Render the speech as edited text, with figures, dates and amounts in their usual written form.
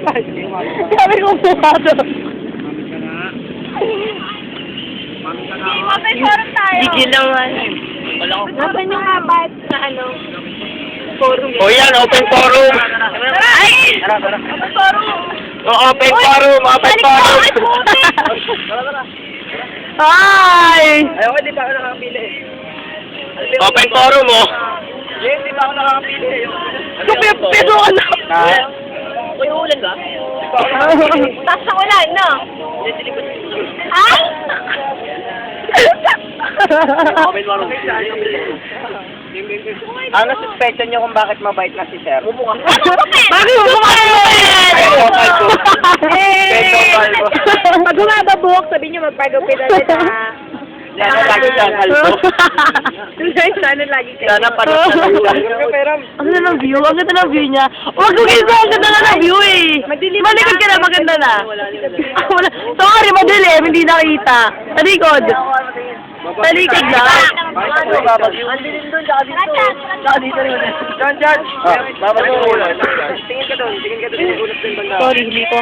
Sabi ko sarado. Open forum tayo. Gigil naman. Open yung abat na ano. Forum. O yan, open forum. Ay! Open forum. Open forum, open forum. Hi! Ayoko, hindi pa ako nakakapili eh. Open forum, oh. Hindi pa ako nakakapili eh. Pero ano? Uy, uulan ba? Taas ng ulan, no? Ay! Open forum. Ano suspected nyo kung bakit mabait na si Sir? Bakit mo Pag humababuk, sabi niyo magpagupit ulit na. Sana lagi siyang kalbo. Sana lagi kayo. Sana panot na lang. Ang ganda ng view, ang ganda ng view niya. Huwag kong isa, ang ganda na ng view eh. Malikod ka na, maganda na. Wala. Sorry, madilim, hindi nakita. Sa likod. Sa likod lang. Ang dilim doon, tsaka dito. Tsaka dito rin. Diyan. Babalik yung ulan. Tingin ka doon. Ulat din banda. Sorry, hindi ko.